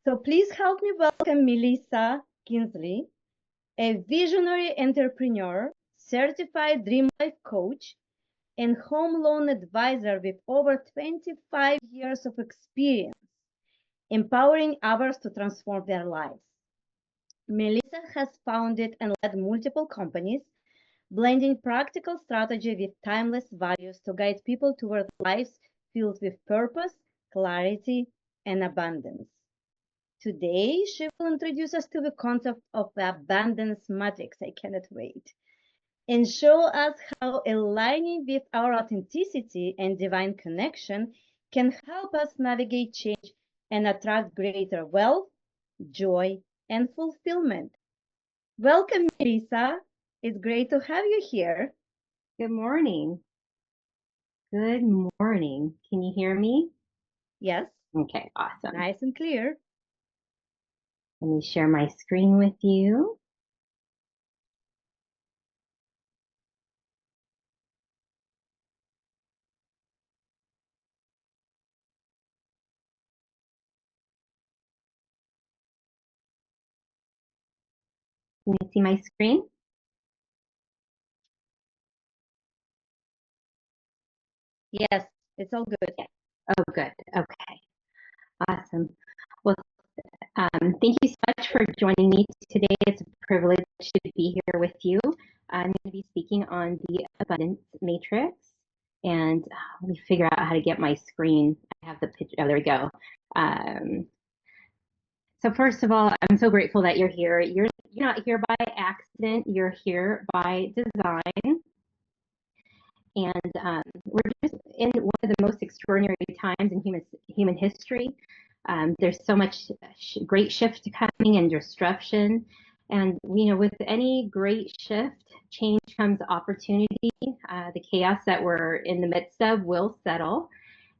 So please help me welcome Melissa Kinzley, a visionary entrepreneur, certified dream life coach, and home loan advisor with over 25 years of experience, empowering others to transform their lives. Melissa has founded and led multiple companies, blending practical strategy with timeless values to guide people toward lives filled with purpose, clarity, and abundance. Today, she will introduce us to the concept of the abundance matrix. I cannot wait. And show us how aligning with our authenticity and divine connection can help us navigate change and attract greater wealth, joy, and fulfillment. Welcome, Melissa. It's great to have you here. Good morning. Good morning. Can you hear me? Yes. Okay, awesome. Nice and clear. Let me share my screen with you. Can you see my screen? Yes, it's all good. Yes. Oh, good. Okay, awesome. Well, thank you so much for joining me today. It's a privilege to be here with you. I'm going to be speaking on the abundance matrix. And let me figure out how to get my screen. I have the picture. Oh, there we go. So first of all, I'm so grateful that you're here. You're not here by accident. You're here by design. And we're just in one of the most extraordinary times in human history. There's so much great shift coming and disruption. And, with any great shift, change comes opportunity. The chaos that we're in the midst of will settle.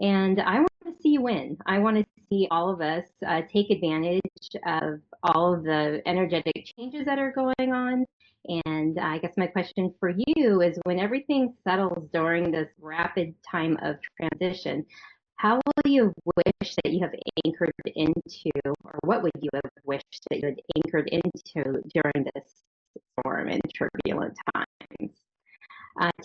And I want to see you win. I want to see all of us take advantage of all of the energetic changes that are going on. And I guess my question for you is, when everything settles during this rapid time of transition, how will you wish that you have anchored into, or what would you have wished that you had anchored into during this storm and turbulent times?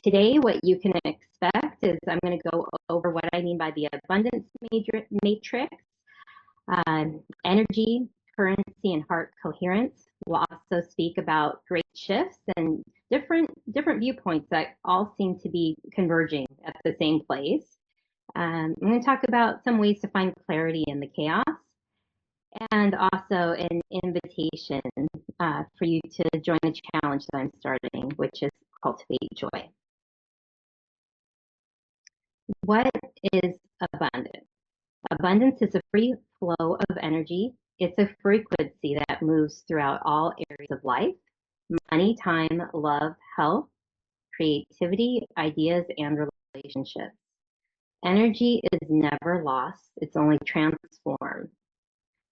Today, what you can expect is I'm going to go over what I mean by the abundance matrix, energy, currency, and heart coherence. We'll also speak about great shifts and different viewpoints that all seem to be converging at the same place. I'm going to talk about some ways to find clarity in the chaos, and also an invitation for you to join the challenge that I'm starting, which is Cultivate Joy. What is abundance? Abundance is a free flow of energy. It's a frequency that moves throughout all areas of life: money, time, love, health, creativity, ideas, and relationships. Energy is never lost, it's only transformed.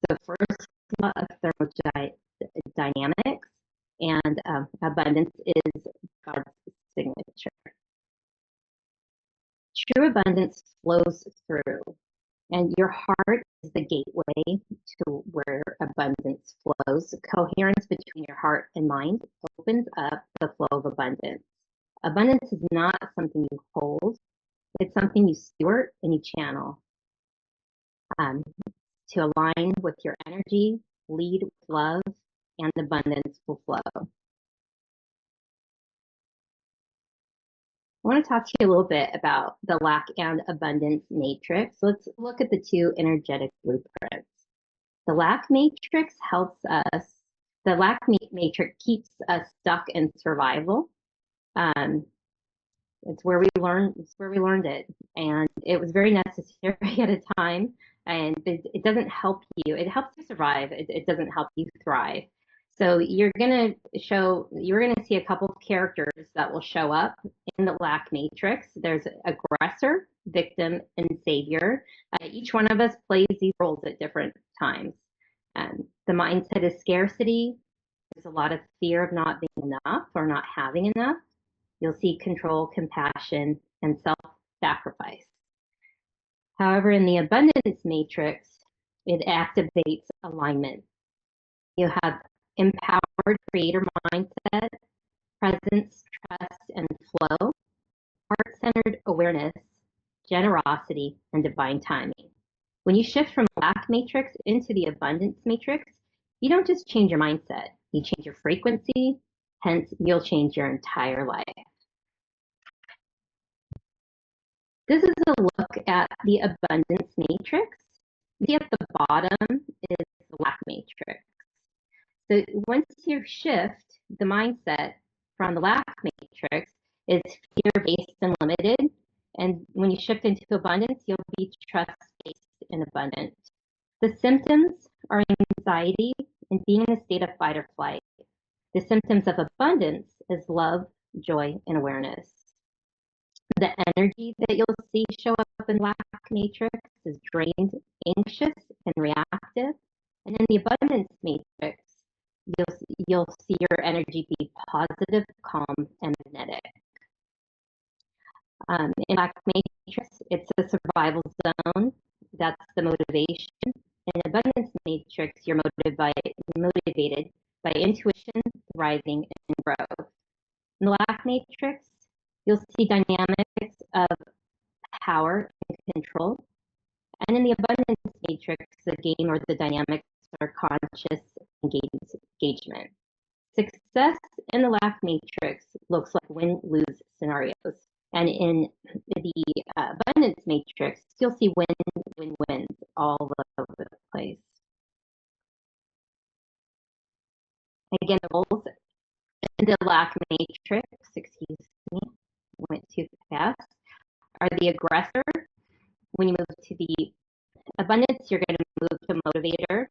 The first law of thermodynamics, and abundance is God's signature. True abundance flows through, and your heart is the gateway to where abundance flows. Coherence between your heart and mind opens up the flow of abundance. Abundance is not something you hold, it's something you steward and you channel. To align with your energy, lead with love, and abundance will flow. I want to talk to you a little bit about the lack and abundance matrix. Let's look at the two energetic blueprints. The lack matrix helps us, the lack matrix keeps us stuck in survival. It's where we learned it. And it was very necessary at a time. And it doesn't help you. It helps you survive. It doesn't help you thrive. So you're gonna see a couple of characters that will show up in the lack matrix. There's aggressor, victim, and savior. Each one of us plays these roles at different times. The mindset is scarcity. There's a lot of fear of not being enough or not having enough. You'll see control, compassion, and self-sacrifice. However, in the abundance matrix, It activates alignment. You have empowered creator mindset, presence, trust, and flow, heart-centered awareness, generosity, and divine timing. When you shift from the lack matrix into the abundance matrix, you don't just change your mindset, you change your frequency, hence you'll change your entire life. This is a look at the abundance matrix. You see at the bottom is the lack matrix. So once you shift the mindset from the lack matrix is fear-based and limited. And when you shift into abundance, you'll be trust-based and abundant. The symptoms are anxiety and being in a state of fight or flight. The symptoms of abundance is love, joy, and awareness. The energy that you'll see show up in lack matrix is drained, anxious, and reactive. And in the abundance matrix, you'll see your energy be positive, calm, and magnetic. In lack matrix, it's a survival zone. That's the motivation. In abundance matrix, you're motivated by intuition, thriving, and growth. In the lack matrix, you'll see dynamics of power and control. And in the abundance matrix, the game or the dynamics are conscious engagement. Success in the lack matrix looks like win-lose scenarios. And in the abundance matrix, you'll see win-win-wins all over the place. Again, the goals in the lack matrix, excuse me, went too fast, are the aggressor. When you move to the abundance, you're going to move to motivator.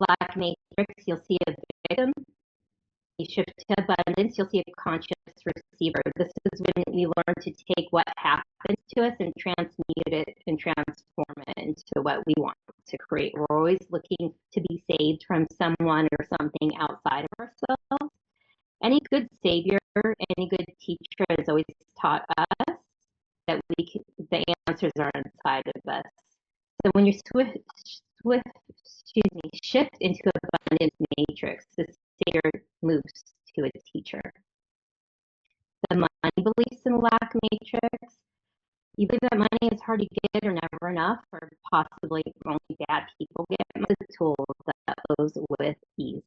Lack matrix, you'll see a victim. You shift to abundance, you'll see a conscious receiver. This is when we learn to take what happens to us and transmute it and transform it into what we want to create. We're always looking to be saved from someone or something outside of ourselves. Any good savior, any good teacher has always taught us that the answers are inside of us. So when you shift into abundance matrix, the savior moves to a teacher. The money beliefs in the lack matrix, you believe that money is hard to get or never enough, or possibly only bad people get the tools that flows with ease.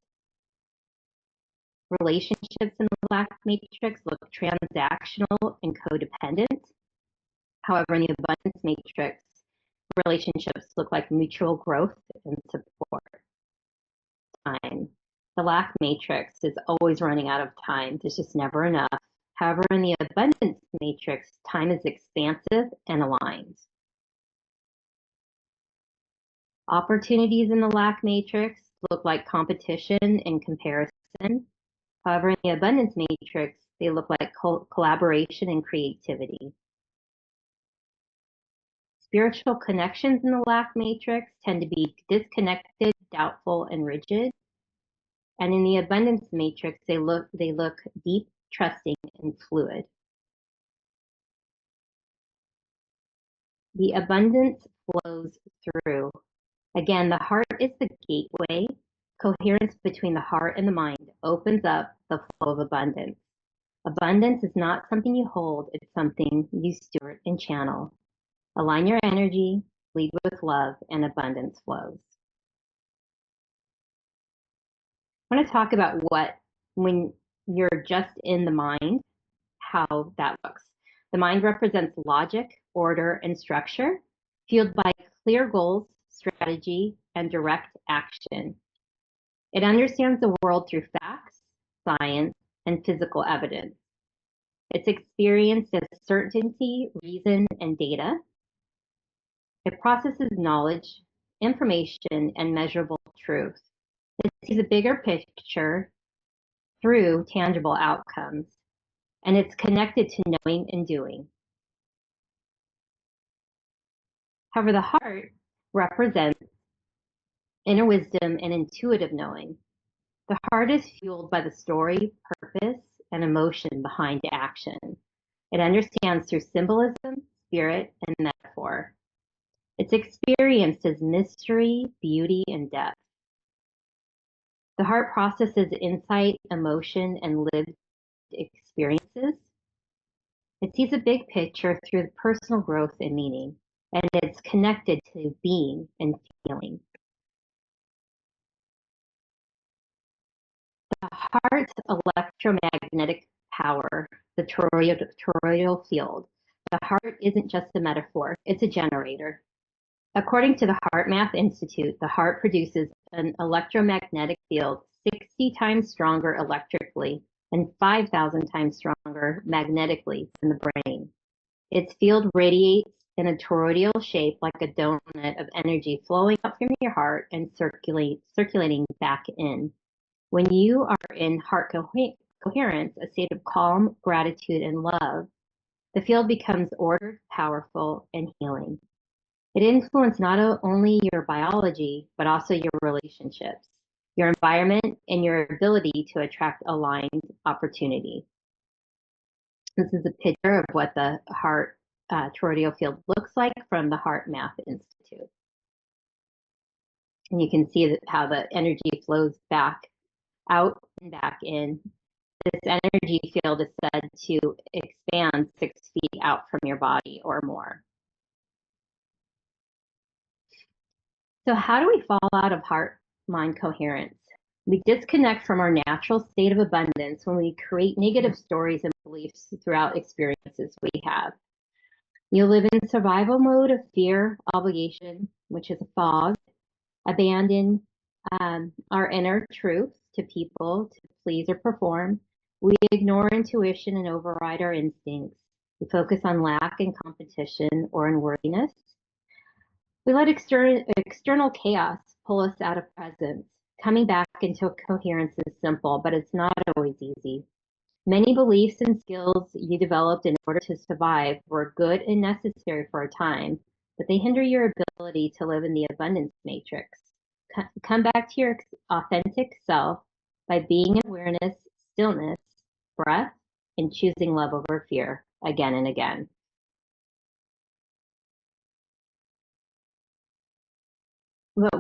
Relationships in the lack matrix look transactional and codependent. However, in the abundance matrix, relationships look like mutual growth and support. Time. The lack matrix is always running out of time. There's just never enough. However, in the abundance matrix, time is expansive and aligned. Opportunities in the lack matrix look like competition and comparison. However, in the abundance matrix, they look like collaboration and creativity. Spiritual connections in the lack matrix tend to be disconnected, doubtful, and rigid. And in the abundance matrix, they look deep, trusting, and fluid. The abundance flows through. Again, the heart is the gateway. Coherence between the heart and the mind opens up the flow of abundance. Abundance is not something you hold, it's something you steward and channel. Align your energy, lead with love, and abundance flows. I want to talk about when you're just in the mind, how that looks. The mind represents logic, order, and structure, fueled by clear goals, strategy, and direct action. It understands the world through facts, science, and physical evidence. It's experienced as certainty, reason, and data. It processes knowledge, information, and measurable truth. It sees a bigger picture through tangible outcomes, and it's connected to knowing and doing. However, the heart represents inner wisdom and intuitive knowing. The heart is fueled by the story, purpose, and emotion behind action. It understands through symbolism, spirit, and metaphor. It's experienced as mystery, beauty, and depth. The heart processes insight, emotion, and lived experiences. It sees a big picture through personal growth and meaning, and it's connected to being and feeling. The heart's electromagnetic power, the toroidal field. The heart isn't just a metaphor, it's a generator. According to the HeartMath Institute, the heart produces an electromagnetic field 60 times stronger electrically and 5,000 times stronger magnetically than the brain. Its field radiates in a toroidal shape like a donut of energy flowing up from your heart and circulating back in. When you are in heart coherence, a state of calm, gratitude, and love, the field becomes ordered, powerful, and healing. It influences not only your biology, but also your relationships, your environment, and your ability to attract aligned opportunity. This is a picture of what the heart toroidal field looks like from the HeartMath Institute. And you can see how the energy flows back out and back in. This energy field is said to expand 6 feet out from your body or more. So how do we fall out of heart-mind coherence? We disconnect from our natural state of abundance when we create negative stories and beliefs throughout experiences we have. You live in survival mode of fear, obligation, which is a fog, abandon our inner truth to people to please or perform. We ignore intuition and override our instincts. We focus on lack and competition or unworthiness. We let external chaos pull us out of presence. Coming back into coherence is simple, but it's not always easy. Many beliefs and skills you developed in order to survive were good and necessary for a time, but they hinder your ability to live in the abundance matrix. Come back to your authentic self by being in awareness, stillness, breath, and choosing love over fear again and again. But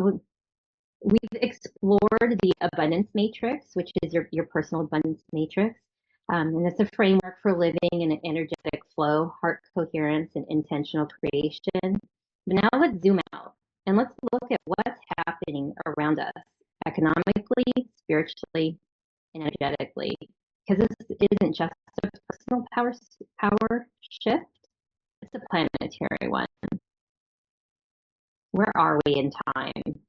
we've explored the abundance matrix, which is your personal abundance matrix. And it's a framework for living in an energetic flow, heart coherence, and intentional creation. But now let's zoom out and let's look at what's happening around us economically, spiritually, energetically. Because this isn't just a personal power shift, it's a planetary one. Where are we in time?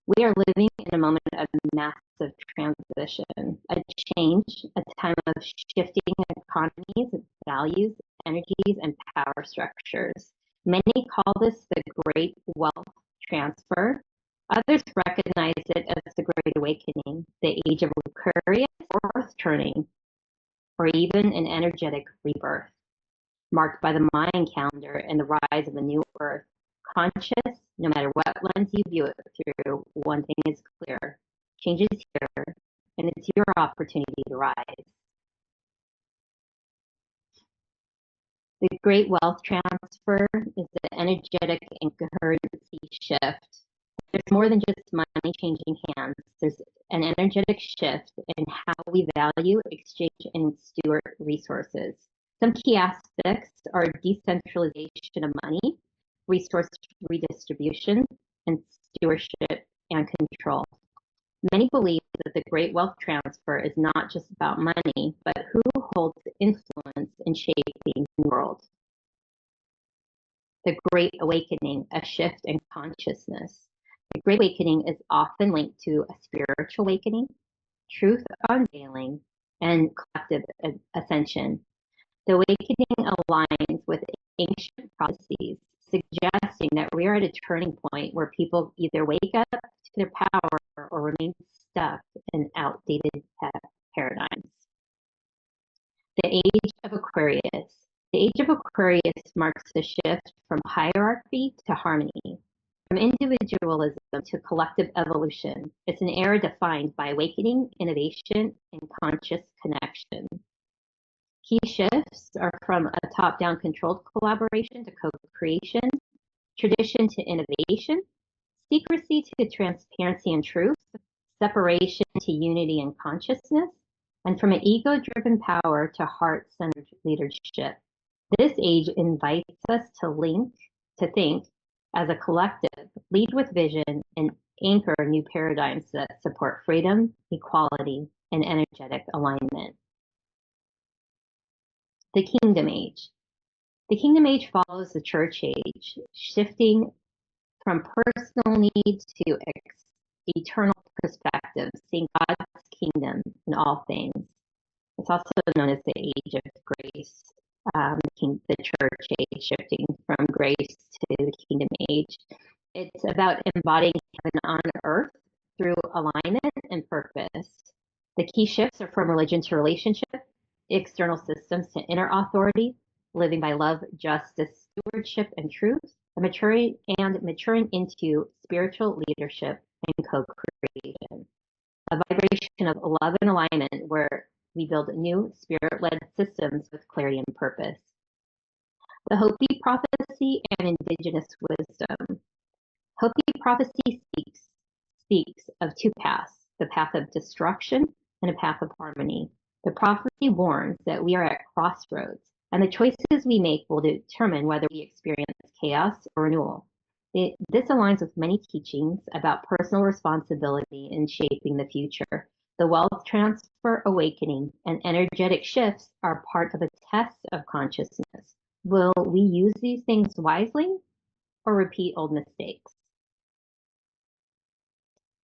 We are living in a moment of massive transition, a change, a time of shifting economies, values, energies, and power structures. Many call this the Great Wealth Transfer. Others recognize it as the Great Awakening, the Age of Aquarius, or Earth turning, or even an energetic rebirth, marked by the Mayan calendar and the rise of a new Earth. Conscious, no matter what lens you view it through, one thing is clear. Change is here, and it's your opportunity to rise. The Great Wealth Transfer is the energetic and currency shift. There's more than just money changing hands. There's an energetic shift in how we value, exchange, and steward resources. Some key aspects are decentralization of money, resource redistribution, and stewardship and control. Many believe that the Great Wealth Transfer is not just about money, but who holds influence in shaping the world. The Great Awakening, a shift in consciousness. The Great Awakening is often linked to a spiritual awakening, truth unveiling, and collective ascension. The awakening aligns with ancient prophecies, suggesting that we are at a turning point where people either wake up to their power or remain stuck in outdated paradigms. The Age of Aquarius. The Age of Aquarius marks the shift from hierarchy to harmony, from individualism to collective evolution. It's an era defined by awakening, innovation, and conscious connection. Key shifts are from a top-down controlled collaboration to co-creation, tradition to innovation, secrecy to transparency and truth, separation to unity and consciousness, and from an ego-driven power to heart-centered leadership. This age invites us to think as a collective, lead with vision, and anchor new paradigms that support freedom, equality, and energetic alignment. The Kingdom Age. The Kingdom Age follows the Church Age, shifting from personal needs to eternal perspectives, seeing God's kingdom in all things. It's also known as the Age of Grace, the Church Age, shifting from grace to the Kingdom Age. It's about embodying heaven on earth through alignment and purpose. The key shifts are from religion to relationship, external systems to inner authority, living by love, justice, stewardship, and truth, and maturing into spiritual leadership and co-creation. A vibration of love and alignment where we build new spirit-led systems with clarity and purpose. The Hopi prophecy and indigenous wisdom. Hopi prophecy speaks of two paths, the path of destruction and a path of harmony. The prophecy warns that we are at crossroads, and the choices we make will determine whether we experience chaos or renewal. This aligns with many teachings about personal responsibility in shaping the future. The wealth transfer awakening and energetic shifts are part of a test of consciousness. Will we use these things wisely or repeat old mistakes?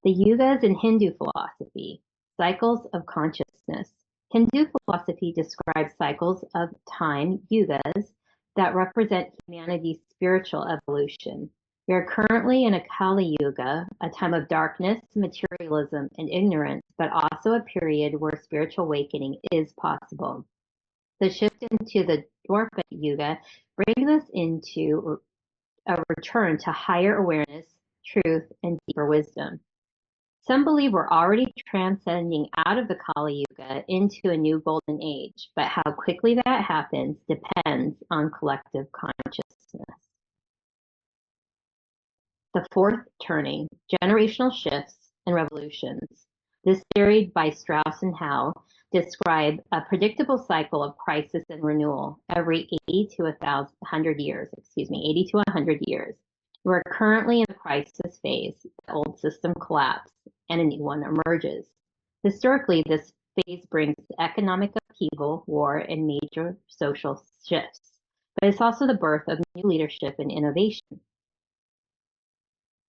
The Yugas in Hindu philosophy, cycles of consciousness. Hindu philosophy describes cycles of time, yugas, that represent humanity's spiritual evolution. We are currently in a Kali Yuga, a time of darkness, materialism, and ignorance, but also a period where spiritual awakening is possible. The shift into the Dwapara Yuga brings us into a return to higher awareness, truth, and deeper wisdom. Some believe we're already transcending out of the Kali Yuga into a new golden age, but how quickly that happens depends on collective consciousness. The fourth turning, generational shifts and revolutions. This theory by Strauss and Howe describe a predictable cycle of crisis and renewal every 80 to 100 years. We're currently in the crisis phase. The old system collapses and a new one emerges. Historically, this phase brings economic upheaval, war, and major social shifts, but it's also the birth of new leadership and innovation.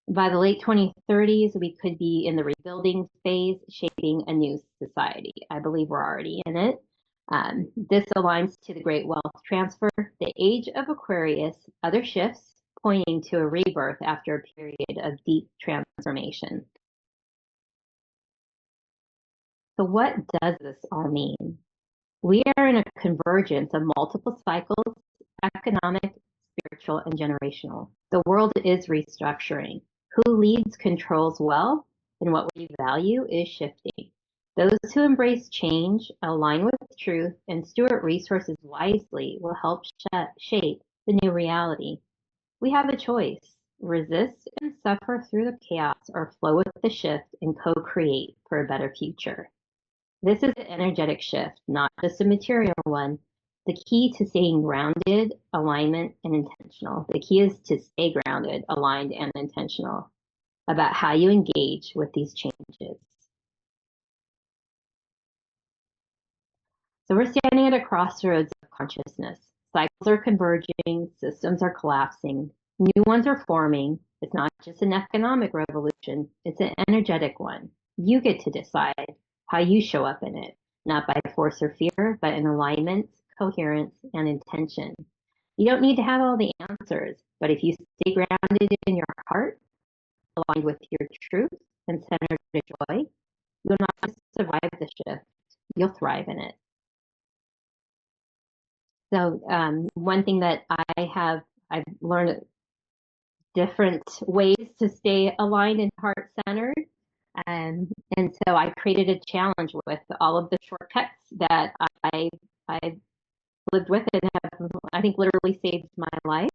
By the late 2030s, we could be in the rebuilding phase, shaping a new society. I believe we're already in it. This aligns to the great wealth transfer, the age of Aquarius, other shifts pointing to a rebirth after a period of deep transformation. So what does this all mean? We are in a convergence of multiple cycles, economic, spiritual, and generational. The world is restructuring. Who leads controls well, and what we value is shifting. Those who embrace change, align with truth, and steward resources wisely will help shape the new reality. We have a choice: resist and suffer through the chaos, or flow with the shift and co-create for a better future. This is an energetic shift, not just a material one. The key to staying grounded, alignment, and intentional. The key is to stay grounded, aligned, and intentional about how you engage with these changes. So we're standing at a crossroads of consciousness. Cycles are converging, systems are collapsing, new ones are forming. It's not just an economic revolution, it's an energetic one. You get to decide how you show up in it, not by force or fear, but in alignment, coherence, and intention. You don't need to have all the answers, but if you stay grounded in your heart, aligned with your truth, and centered in joy, you'll not just survive the shift, you'll thrive in it. So one thing that I've learned different ways to stay aligned and heart-centered. And so I created a challenge with all of the shortcuts that I've lived with and have, I think, literally saved my life.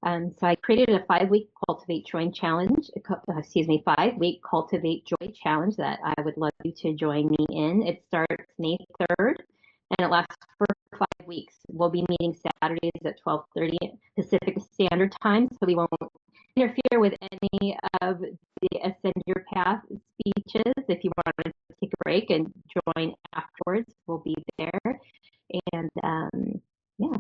So I created a 5-week Cultivate Joy Challenge, 5-week Cultivate Joy Challenge that I would love you to join me in. It starts May 3rd and it lasts for 5 weeks. We'll be meeting Saturdays at 12:30 Pacific Standard Time, so we won't interfere with any of the Ascend Your Path speeches. If you want to take a break and join afterwards, we'll be there. And yeah,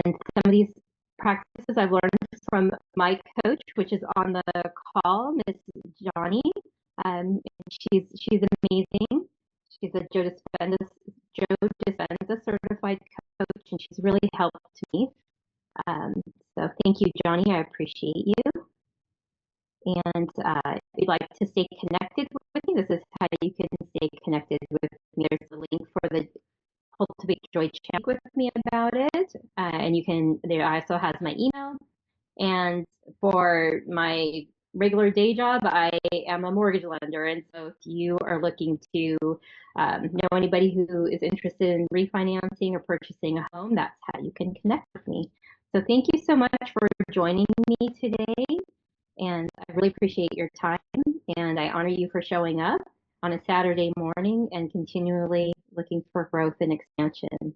and some of these practices I've learned from my coach, which is on the call, Miss Johnny. She's amazing. She's a Joe Dispenza certified coach, and she's really helped me. So thank you, Johnny. I appreciate you. And if you'd like to stay connected with me, this is how you can stay connected with me. There's a link for the Cultivate Joy chat with me about it. And you can, there also has my email. And for my regular day job, I am a mortgage lender. And so if you are looking to know anybody who is interested in refinancing or purchasing a home, that's how you can connect with me. So thank you so much for joining me today. And I really appreciate your time. And I honor you for showing up on a Saturday morning and continually looking for growth and expansion.